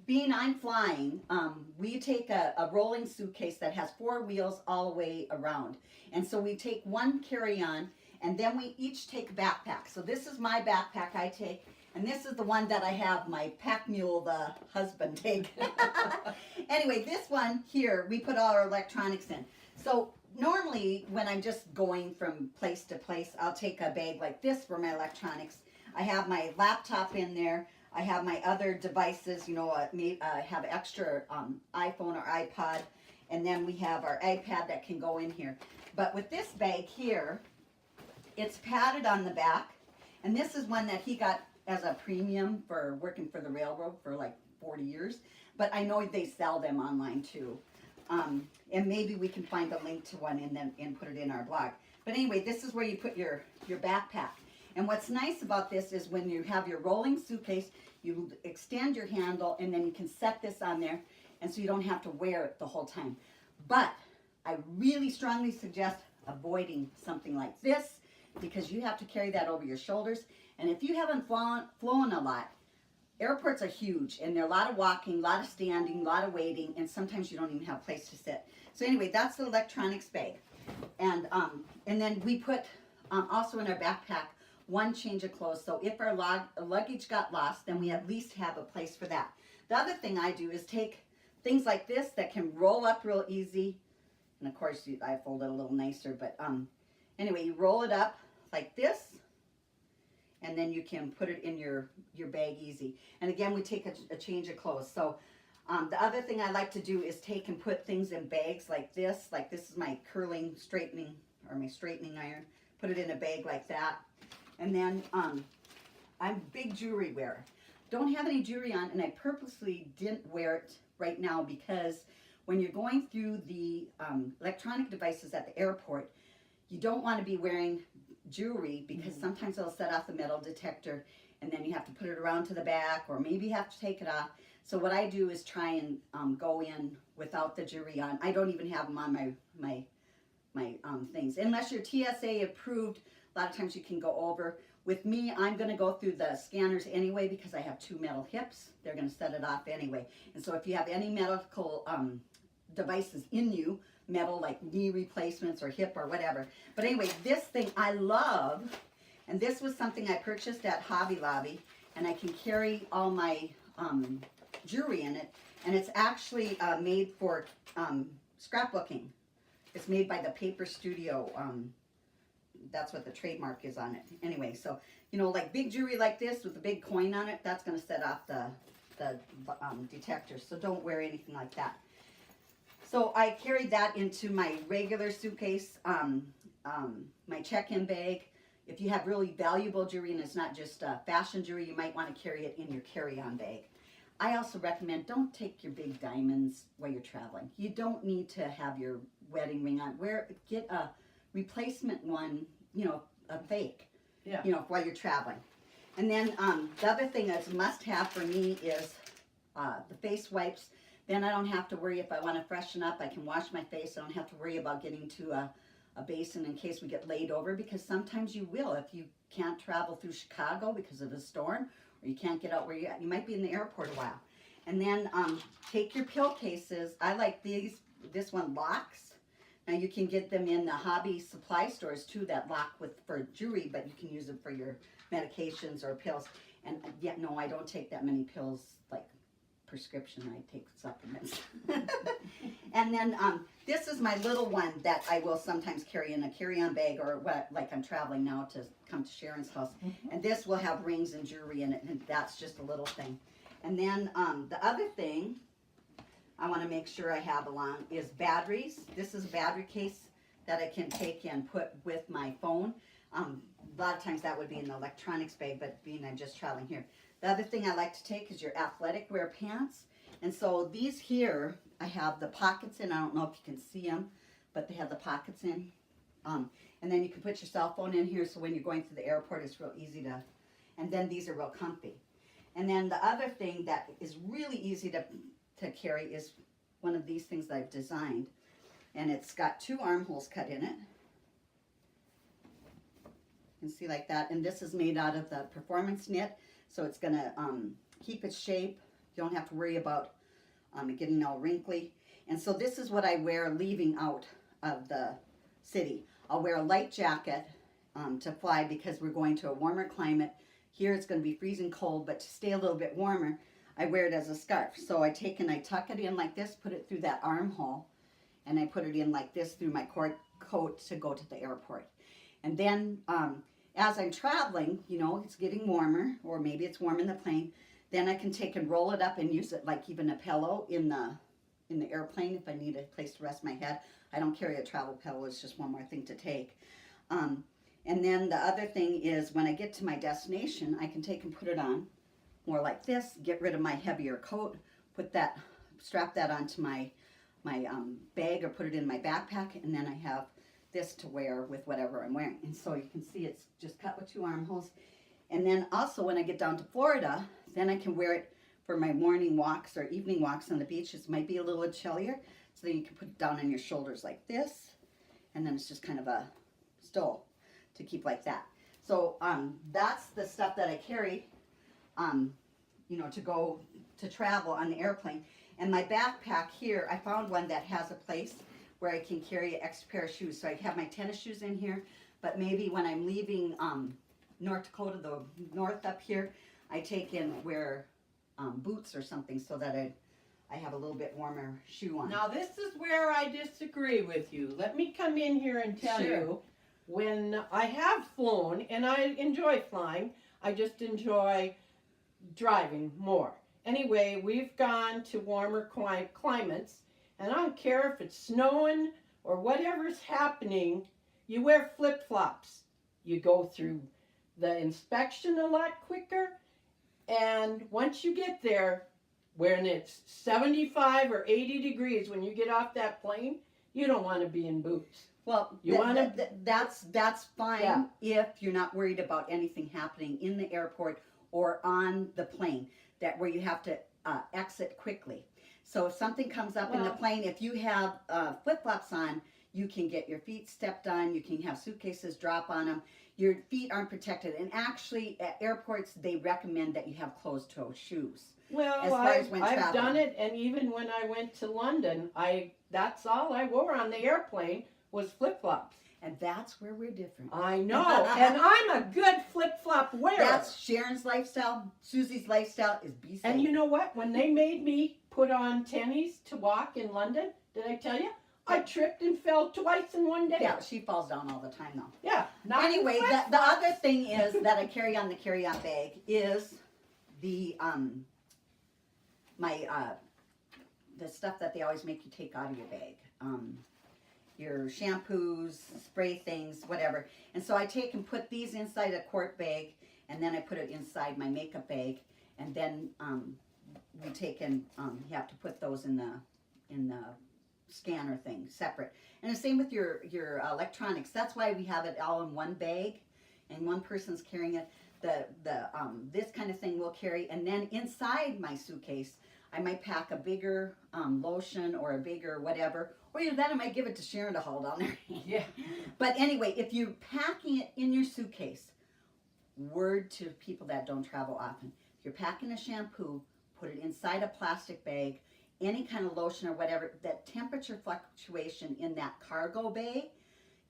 being I'm flying, we take a rolling suitcase that has 4 wheels all the way around. And so we take one carry-on, and then we each take a backpack. So this is my backpack I take, and this is the one that I have my pack mule, the husband, take. Anyway, this one here, we put all our electronics in. So normally when I'm just going from place to place, I'll take a bag like this for my electronics. I have my laptop in there. I have my other devices, you know, I have extra iPhone or iPod, and then we have our iPad that can go in here. But with this bag here, it's padded on the back, and this is one that he got as a premium for working for the railroad for like 40 years. But I know they sell them online too. And maybe we can find a link to one and put it in our blog. But anyway, this is where you put your backpack. And what's nice about this is when you have your rolling suitcase, you extend your handle and then you can set this on there, and so you don't have to wear it the whole time. But I really strongly suggest avoiding something like this, because you have to carry that over your shoulders. And if you haven't flown a lot, airports are huge, and there are a lot of walking, a lot of standing, a lot of waiting, and sometimes you don't even have a place to sit. So anyway, that's the electronics bag. And then we put also in our backpack one change of clothes. So if our luggage got lost, then we at least have a place for that. The other thing I do is take things like this that can roll up real easy. And of course, I fold it a little nicer, but anyway, you roll it up like this, and then you can put it in your bag easy. And again, we take a change of clothes. So the other thing I like to do is take and put things in bags like this. Like this is my straightening iron. Put it in a bag like that. And then I'm a big jewelry wearer. Don't have any jewelry on, and I purposely didn't wear it right now because when you're going through the electronic devices at the airport, you don't want to be wearing jewelry because sometimes it'll set off the metal detector, and then you have to put it around to the back, or maybe you have to take it off. So what I do is try and go in without the jewelry on. I don't even have them on my things. Unless you're TSA approved, a lot of times you can go over. With me, I'm going to go through the scanners anyway because I have 2 metal hips. They're going to set it off anyway. And so if you have any medical devices in you, metal like knee replacements or hip or whatever. But anyway, this thing I love, and this was something I purchased at Hobby Lobby, and I can carry all my jewelry in it, and it's actually made for scrapbooking. It's made by the Paper Studio. That's what the trademark is on it. Anyway, so, you know, like big jewelry like this with a big coin on it, that's going to set off the detectors. So don't wear anything like that. So I carried that into my regular suitcase, my check-in bag. If you have really valuable jewelry and it's not just fashion jewelry, you might want to carry it in your carry-on bag. I also recommend don't take your big diamonds while you're traveling. You don't need to have your wedding ring on. Get a replacement one, you know, a fake, you know, while you're traveling. And then the other thing that's a must-have for me is the face wipes. Then I don't have to worry if I want to freshen up. I can wash my face. I don't have to worry about getting to a basin in case we get laid over, because sometimes you will if you can't travel through Chicago because of a storm, or you can't get out where you're at. You might be in the airport a while. And then take your pill cases. I like this one locks. Now you can get them in the hobby supply stores too that lock for jewelry, but you can use them for your medications or pills. And yet, no, I don't take that many pills like prescription. I take supplements. And then this is my little one that I will sometimes carry in a carry-on bag, or like I'm traveling now to come to Sharon's house. And this will have rings and jewelry in it, and that's just a little thing. And then the other thing I want to make sure I have along is batteries. This is a battery case that I can take and put with my phone. A lot of times that would be in the electronics bag, but being I'm just traveling here. The other thing I like to take is your athletic wear pants. And so these here, I have the pockets in. I don't know if you can see them, but they have the pockets in. And then you can put your cell phone in here, so when you're going through the airport, it's real easy to, and then these are real comfy. And then the other thing that is really easy to carry is one of these things that I've designed. And it's got 2 armholes cut in it. You can see like that. And this is made out of the performance knit, so it's going to keep its shape. You don't have to worry about it getting all wrinkly. And so this is what I wear leaving out of the city. I'll wear a light jacket to fly because we're going to a warmer climate. Here it's going to be freezing cold, but to stay a little bit warmer, I wear it as a scarf. So I take and I tuck it in like this, put it through that armhole, and I put it in like this through my coat to go to the airport. And then as I'm traveling, you know, it's getting warmer, or maybe it's warm in the plane, then I can take and roll it up and use it like even a pillow in the airplane if I need a place to rest my head. I don't carry a travel pillow, it's just one more thing to take. And then the other thing is when I get to my destination, I can take and put it on more like this, get rid of my heavier coat, strap that onto my bag or put it in my backpack, and then I have this to wear with whatever I'm wearing. And so you can see it's just cut with 2 armholes. And then also when I get down to Florida, then I can wear it for my morning walks or evening walks on the beach. It might be a little chillier, so then you can put it down on your shoulders like this, and then it's just kind of a stole to keep like that. So that's the stuff that I carry, you know, to go to travel on the airplane. And my backpack here, I found one that has a place where I can carry an extra pair of shoes. So I have my tennis shoes in here, but maybe when I'm leaving North Dakota, the north up here, I take and wear boots or something so that I have a little bit warmer shoe on. Now this is where I disagree with you. Let me come in here and tell you, when I have flown, and I enjoy flying, I just enjoy driving more. Anyway, we've gone to warmer climates, and I don't care if it's snowing or whatever's happening, you wear flip-flops. You go through the inspection a lot quicker, and once you get there, when it's 75 or 80 degrees when you get off that plane, you don't want to be in boots. Well, that's fine if you're not worried about anything happening in the airport or on the plane, where you have to exit quickly. So if something comes up in the plane, if you have flip-flops on, you can get your feet stepped on, you can have suitcases drop on them. Your feet aren't protected. And actually, at airports, they recommend that you have closed-toe shoes. Well, I've done it, and even when I went to London, that's all I wore on the airplane was flip-flops. And that's where we're different. I know, and I'm a good flip-flop wearer. That's Sharon's lifestyle. Suzy's lifestyle is be safe. And you know what? When they made me put on tennies to walk in London, did I tell you? I tripped and fell twice in one day. Yeah, she falls down all the time, though. Yeah. Anyway, the other thing is that I carry on the carry-on bag is the the stuff that they always make you take out of your bag. Your shampoos, spray things, whatever. And so I take and put these inside a quart bag, and then I put it inside my makeup bag, and then we take and you have to put those in the scanner thing separate. And the same with your electronics. That's why we have it all in one bag, and one person's carrying it. This kind of thing we'll carry, and then inside my suitcase I might pack a bigger lotion or a bigger whatever, or either that I might give it to Sharon to hold on there. Yeah. But anyway, if you're packing it in your suitcase, word to people that don't travel often, if you're packing a shampoo, put it inside a plastic bag, any kind of lotion or whatever. That temperature fluctuation in that cargo bag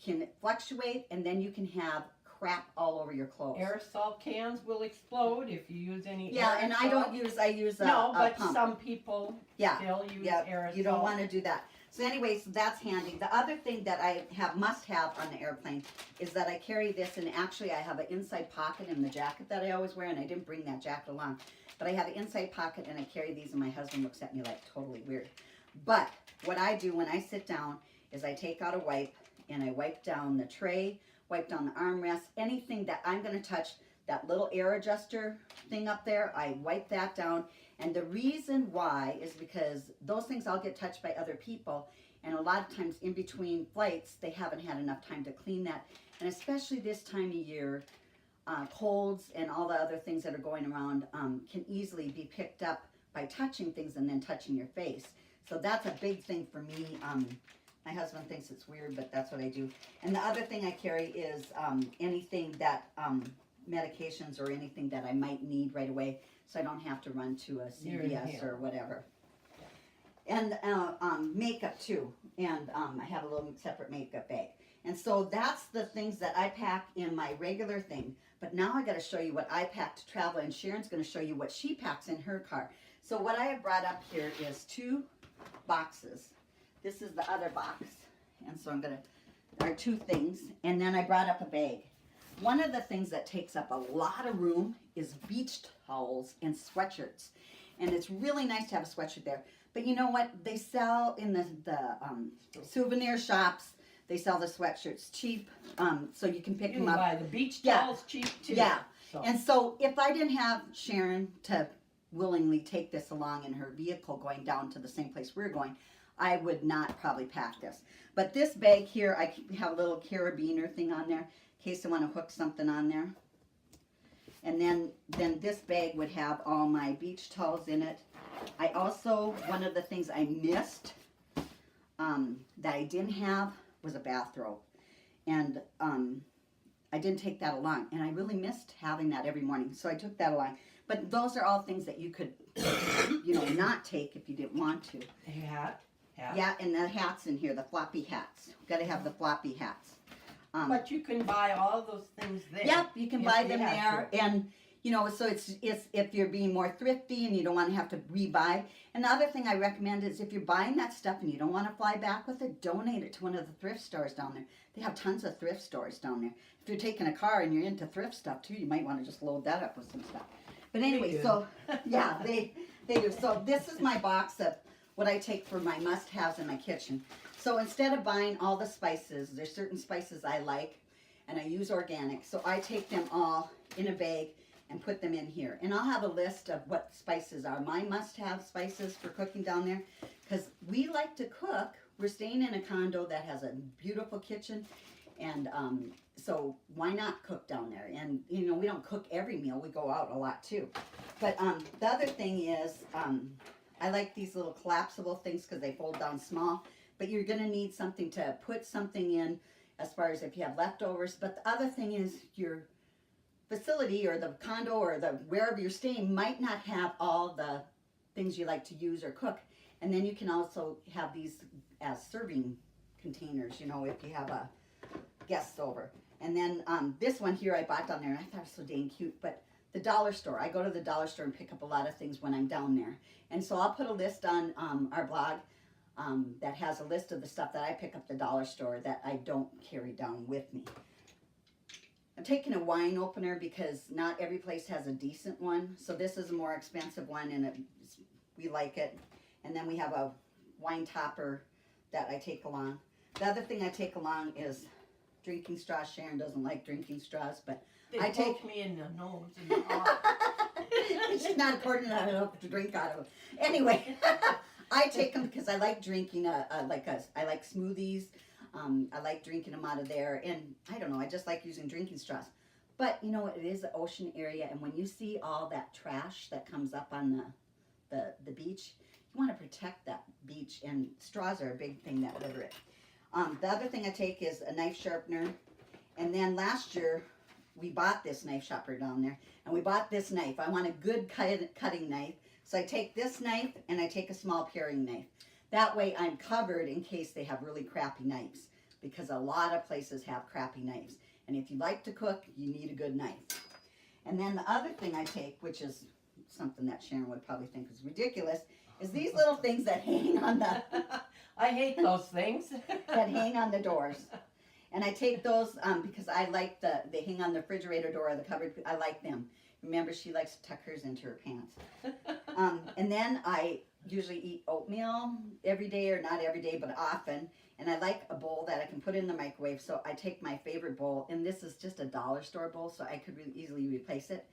can fluctuate, and then you can have crap all over your clothes. Aerosol cans will explode if you use any aerosol. Yeah, and I use a but pump. some people still use aerosol. You don't want to do that. So anyway, so that's handy. The other thing that I must have on the airplane is that I carry this, and actually I have an inside pocket in the jacket that I always wear, and I didn't bring that jacket along. But I have an inside pocket, and I carry these, and my husband looks at me like totally weird. But what I do when I sit down is I take out a wipe, and I wipe down the tray, wipe down the armrest, anything that I'm going to touch, that little air adjuster thing up there, I wipe that down. And the reason why is because those things all get touched by other people, and a lot of times in between flights, they haven't had enough time to clean that. And especially this time of year, colds and all the other things that are going around can easily be picked up by touching things and then touching your face. So that's a big thing for me. My husband thinks it's weird, but that's what I do. And the other thing I carry is anything that medications or anything that I might need right away, so I don't have to run to a CVS or whatever. And makeup too, and I have a little separate makeup bag. And so that's the things that I pack in my regular thing. But now I got to show you what I pack to travel, and Sharon's going to show you what she packs in her car. So what I have brought up here is 2 boxes. This is the other box, and so there are 2 things, and then I brought up a bag. One of the things that takes up a lot of room is beach towels and sweatshirts, and it's really nice to have a sweatshirt there. But you know what? They sell in the souvenir shops. They sell the sweatshirts cheap, so you can pick them up. Buy the beach towels cheap too. Yeah, and so if I didn't have Sharon to willingly take this along in her vehicle going down to the same place we're going, I would not probably pack this. But this bag here, I have a little carabiner thing on there in case I want to hook something on there. And then this bag would have all my beach towels in it. I also, one of the things I missed that I didn't have was a bathrobe. And I didn't take that along. And I really missed having that every morning. So I took that along. But those are all things that you could, not take if you didn't want to. A hat. Yeah, and the hats in here, the floppy hats. Got to have the floppy hats. But you can buy all those things there. Yep, you can buy them there. And, so it's if you're being more thrifty and you don't want to have to rebuy. And the other thing I recommend is if you're buying that stuff and you don't want to fly back with it, donate it to one of the thrift stores down there. They have tons of thrift stores down there. If you're taking a car and you're into thrift stuff too, you might want to just load that up with some stuff. But anyway, so, yeah, they do. So this is my box of what I take for my must-haves in my kitchen. So instead of buying all the spices, there's certain spices I like, and I use organic. So I take them all in a bag and put them in here. And I'll have a list of what spices are my must-have spices for cooking down there, because we like to cook. We're staying in a condo that has a beautiful kitchen, and so why not cook down there? And, we don't cook every meal. We go out a lot too. But the other thing is, I like these little collapsible things because they fold down small. But you're going to need something to put something in as far as if you have leftovers. But the other thing is your facility or the condo or the wherever you're staying might not have all the things you like to use or cook. And then you can also have these as serving containers, if you have a guest over. And then this one here I bought down there, and I thought it was so dang cute. But the dollar store, I go to the dollar store and pick up a lot of things when I'm down there. And so I'll put a list on our blog that has a list of the stuff that I pick up at the dollar store that I don't carry down with me. I'm taking a wine opener because not every place has a decent one. So this is a more expensive one, and we like it. And then we have a wine topper that I take along. The other thing I take along is drinking straws. Sharon doesn't like drinking straws, but I take me in the nose and the heart. She's not important enough to drink out of. Anyway, I take them because I like drinking. I like smoothies. I like drinking them out of there, and I don't know. I just like using drinking straws. But it is the ocean area, and when you see all that trash that comes up on the beach, you want to protect that beach, and straws are a big thing that litter it. The other thing I take is a knife sharpener, and then last year we bought this knife sharpener down there, and we bought this knife. I want a good cutting knife, so I take this knife and I take a small paring knife. That way I'm covered in case they have really crappy knives, because a lot of places have crappy knives. And if you like to cook, you need a good knife. And then the other thing I take, which is something that Sharon would probably think is ridiculous, is these little things that hang on the... I hate those things. that hang on the doors. And I take those because I like they hang on the refrigerator door or the cupboard. I like them. Remember, she likes to tuck hers into her pants. And then I usually eat oatmeal every day, or not every day, but often. And I like a bowl that I can put in the microwave. So I take my favorite bowl, and this is just a dollar store bowl, so I could really easily replace it.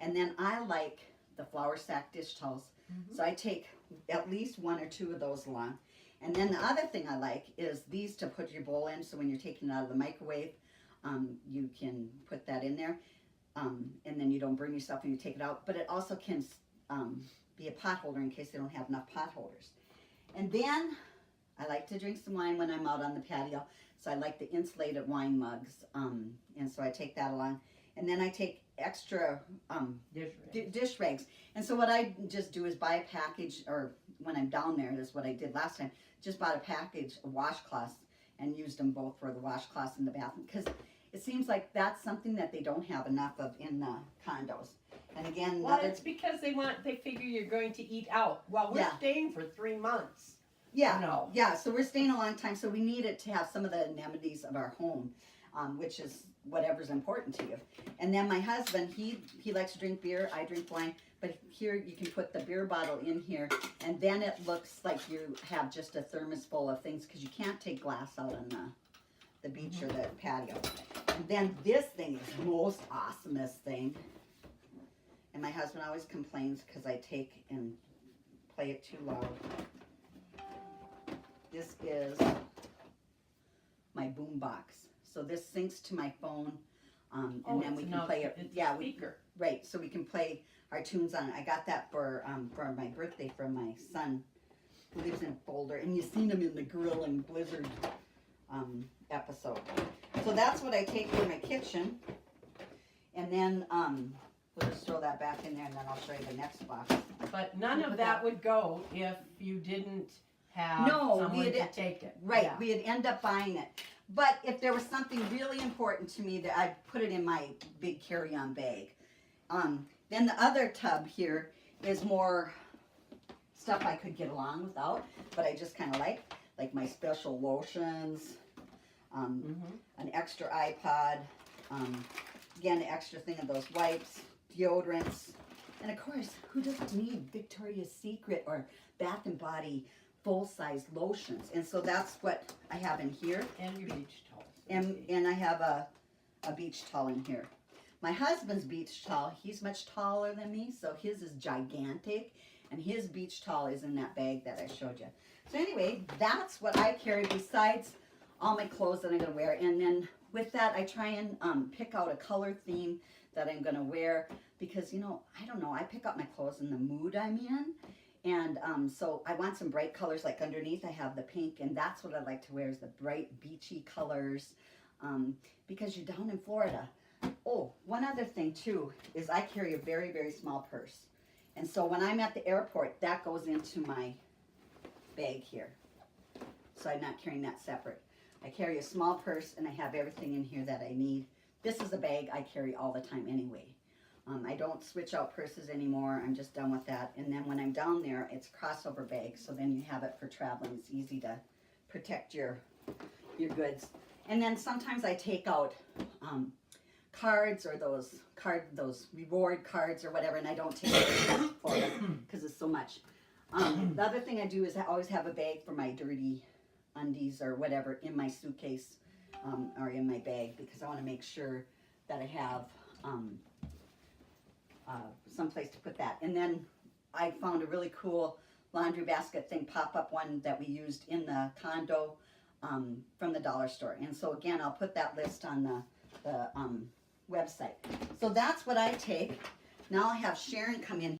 And then I like the flour sack dish towels. So I take at least 1 or 2 of those along. And then the other thing I like is these to put your bowl in, so when you're taking it out of the microwave, you can put that in there. And then you don't burn yourself when you take it out. But it also can be a pot holder in case they don't have enough pot holders. And then I like to drink some wine when I'm out on the patio. So I like the insulated wine mugs. And so I take that along. And then I take extra Dish rag. dish rags. And so what I just do is buy a package, or when I'm down there, that's what I did last time, just bought a package of washcloths and used them both for the washcloths in the bathroom, because it seems like that's something that they don't have enough of in the condos. And again, Well, it's because they figure you're going to eat out. Well, we're Yeah. staying for 3 months. yeah, No. yeah, so we're staying a long time, so we needed to have some of the amenities of our home, which is whatever's important to you. And then my husband, he likes to drink beer, I drink wine, but here you can put the beer bottle in here, and then it looks like you have just a thermos full of things, because you can't take glass out on the beach or the patio. And then this thing is the most awesomest thing. And my husband always complains because I take and play it too loud. This is my boom box. So this syncs to my phone, and then we can play it. It's Yeah, a speaker. right. So we can play our tunes on it. I got that for my birthday from my son, who lives in Boulder, and you've seen him in the Grill and Blizzard episode. So that's what I take for my kitchen, and then we'll just throw that back in there, and then I'll show you the next box. But none of that would go if you didn't have No, someone to take it. Right, Yeah. we'd end up buying it. But if there was something really important to me, that I'd put it in my big carry-on bag. Then the other tub here is more stuff I could get along without, but I just kind of like my special lotions, an extra iPod, again, an extra thing of those wipes, deodorants, and of course, who doesn't need Victoria's Secret or Bath and Body full-size lotions? And so that's what I have in here. And your beach towels. And I have a beach towel in here. My husband's beach towel, he's much taller than me, so his is gigantic, and his beach towel is in that bag that I showed you. So anyway, that's what I carry besides all my clothes that I'm going to wear. And then with that, I try and pick out a color theme that I'm going to wear, because, you know, I don't know, I pick out my clothes in the mood I'm in. And so I want some bright colors, like underneath I have the pink, and that's what I like to wear, is the bright beachy colors, because you're down in Florida. Oh, one other thing too is I carry a very, very small purse. And so when I'm at the airport, that goes into my bag here. So I'm not carrying that separate. I carry a small purse, and I have everything in here that I need. This is a bag I carry all the time anyway. I don't switch out purses anymore. I'm just done with that. And then when I'm down there, it's a crossover bag, so then you have it for traveling. It's easy to protect your goods. And then sometimes I take out cards, or those reward cards or whatever, and I don't take it for them because it's so much. The other thing I do is I always have a bag for my dirty undies or whatever in my suitcase, or in my bag, because I want to make sure that I have some place to put that. And then I found a really cool laundry basket thing, pop-up one that we used in the condo from the dollar store. And so again, I'll put that list on the website. So that's what I take. Now I'll have Sharon come in